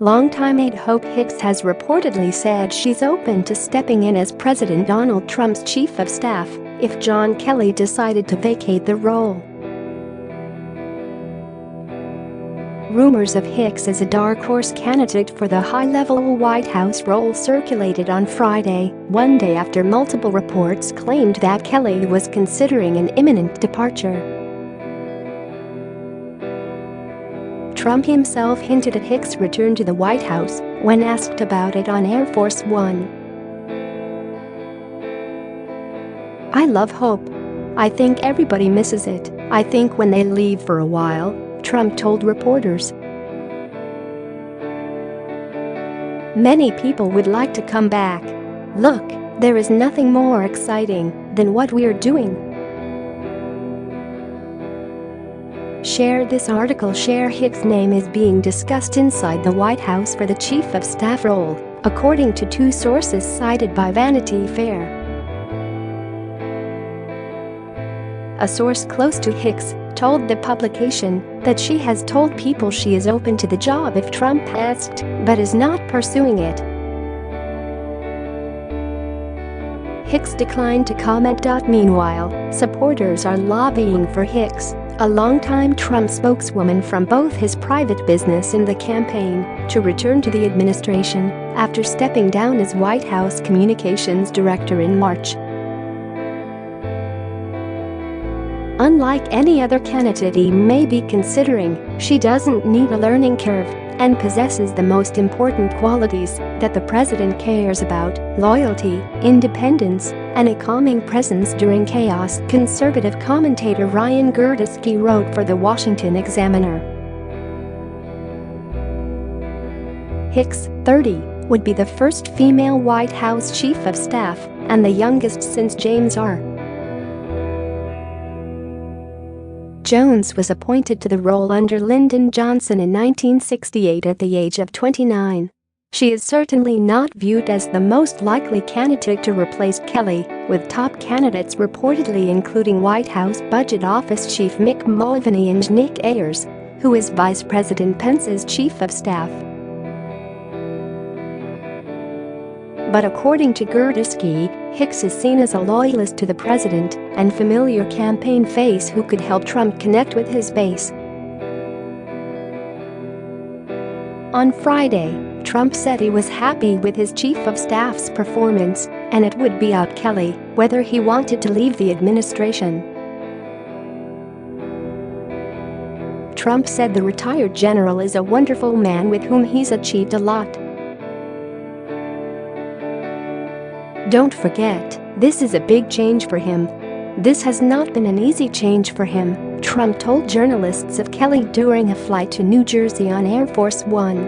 Longtime aide Hope Hicks has reportedly said she's open to stepping in as President Donald Trump's chief of staff if John Kelly decided to vacate the role. Rumors of Hicks as a dark horse candidate for the high-level White House role circulated on Friday, one day after multiple reports claimed that Kelly was considering an imminent departure. Trump himself hinted at Hicks' return to the White House when asked about it on Air Force One. "I love Hope. I think everybody misses it. I think when they leave for a while," Trump told reporters. "Many people would like to come back. Look, there is nothing more exciting than what we're doing." Share this article. Share Hicks' name is being discussed inside the White House for the chief of staff role, according to two sources cited by Vanity Fair. A source close to Hicks told the publication that she has told people she is open to the job if Trump asked, but is not pursuing it. Hicks declined to comment. Meanwhile, supporters are lobbying for Hicks, a longtime Trump spokeswoman from both his private business and the campaign, to return to the administration after stepping down as White House communications director in March. Unlike any other candidate he may be considering, she doesn't need a learning curve and possesses the most important qualities that the president cares about: loyalty, independence, and a calming presence during chaos, conservative commentator Ryan Girdusky wrote for The Washington Examiner. Hicks, 30, would be the first female White House chief of staff and the youngest since James R. Jones was appointed to the role under Lyndon Johnson in 1968 at the age of 29. She is certainly not viewed as the most likely candidate to replace Kelly, with top candidates reportedly including White House Budget Office Chief Mick Mulvaney and Nick Ayers, who is Vice President Pence's chief of staff. But according to Girdusky, Hicks is seen as a loyalist to the president and familiar campaign face who could help Trump connect with his base. On Friday, Trump said he was happy with his chief of staff's performance and it would be up to Kelly whether he wanted to leave the administration. Trump said the retired general is a wonderful man with whom he's achieved a lot. "Don't forget, this is a big change for him. This has not been an easy change for him," Trump told journalists of Kelly during a flight to New Jersey on Air Force One.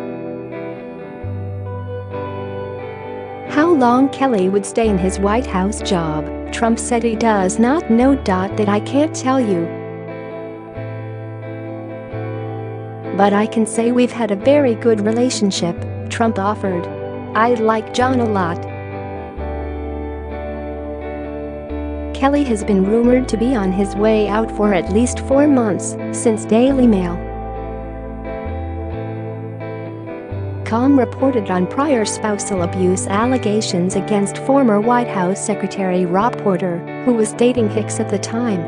How long Kelly would stay in his White House job, Trump said he does not know. "That I can't tell you. But I can say we've had a very good relationship," Trump offered. "I like John a lot." Kelly has been rumored to be on his way out for at least 4 months, since Daily Mail. Com reported on prior spousal abuse allegations against former White House Secretary Rob Porter, who was dating Hicks at the time.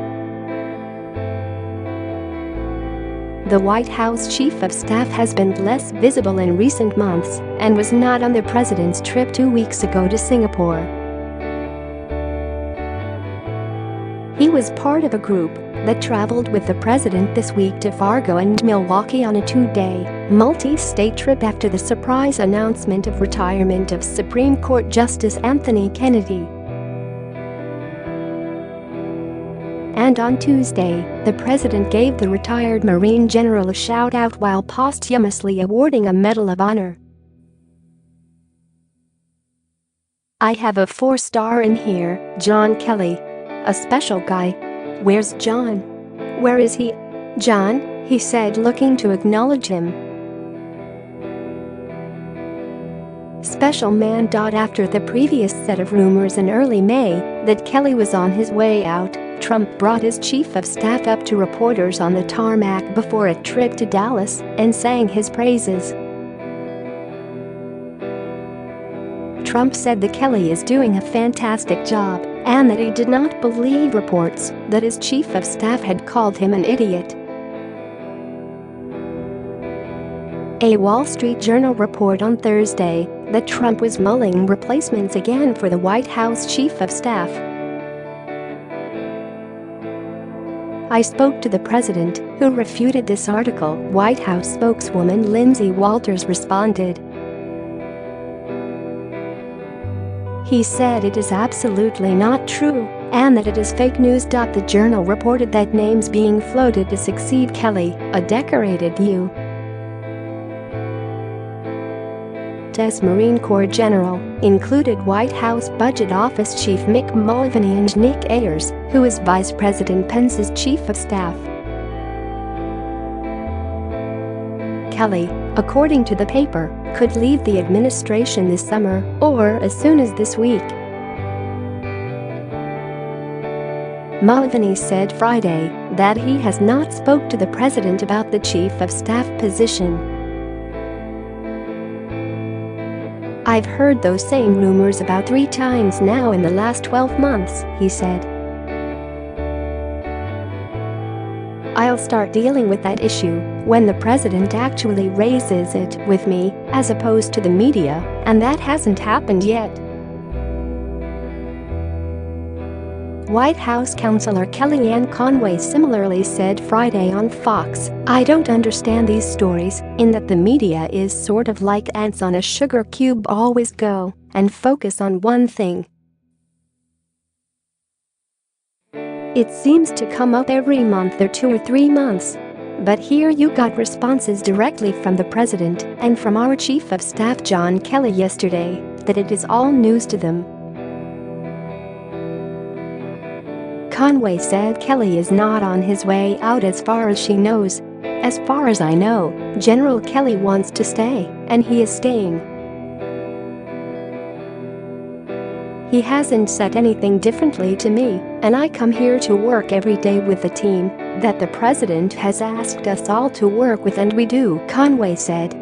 The White House chief of staff has been less visible in recent months and was not on the president's trip 2 weeks ago to Singapore. He was part of a group that traveled with the president this week to Fargo and Milwaukee on a 2-day, multi-state trip after the surprise announcement of retirement of Supreme Court Justice Anthony Kennedy. And on Tuesday, the president gave the retired Marine general a shout-out while posthumously awarding a Medal of Honor. "I have a 4-star in here, John Kelly. A special guy. Where's John? Where is he? John," he said, looking to acknowledge him. Special man. After the previous set of rumors in early May that Kelly was on his way out, Trump brought his chief of staff up to reporters on the tarmac before a trip to Dallas and sang his praises. Trump said that Kelly is doing a fantastic job and that he did not believe reports that his chief of staff had called him an idiot. A Wall Street Journal report on Thursday that Trump was mulling replacements again for the White House chief of staff. I spoke to the president, who refuted this article, White House spokeswoman Lindsay Walters responded. He said it is absolutely not true and that it is fake news. The Journal reported that names being floated to succeed Kelly, a decorated U.S. Marine Corps general, included White House Budget Office Chief Mick Mulvaney and Nick Ayers, who is Vice President Pence's chief of staff. Kelly, according to the paper, could leave the administration this summer or as soon as this week. Mulvaney said Friday that he has not spoke to the president about the chief of staff position. I've heard those same rumors about 3 times now in the last 12 months, he said. I'll start dealing with that issue when the president actually raises it with me, as opposed to the media, and that hasn't happened yet. White House counselor Kellyanne Conway similarly said Friday on Fox, I don't understand these stories, in that the media is sort of like ants on a sugar cube, always go and focus on one thing. It seems to come up every month or 2 or 3 months. But here you got responses directly from the president and from our chief of staff John Kelly yesterday that it is all news to them. Conway said Kelly is not on his way out as far as she knows. As far as I know, General Kelly wants to stay, and he is staying. He hasn't said anything differently to me, and I come here to work every day with the team that the president has asked us all to work with, and we do, Conway said.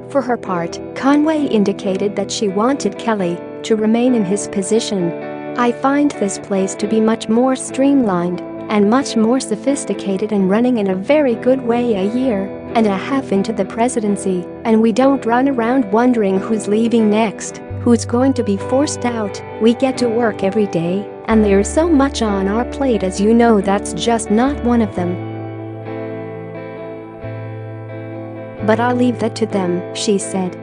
For her part, Conway indicated that she wanted Kelly to remain in his position. I find this place to be much more streamlined and much more sophisticated and running in a very good way a year and a half into the presidency, and we don't run around wondering who's leaving next, who's going to be forced out. We get to work every day, and there's so much on our plate, as you know. That's just not one of them. But I'll leave that to them, she said.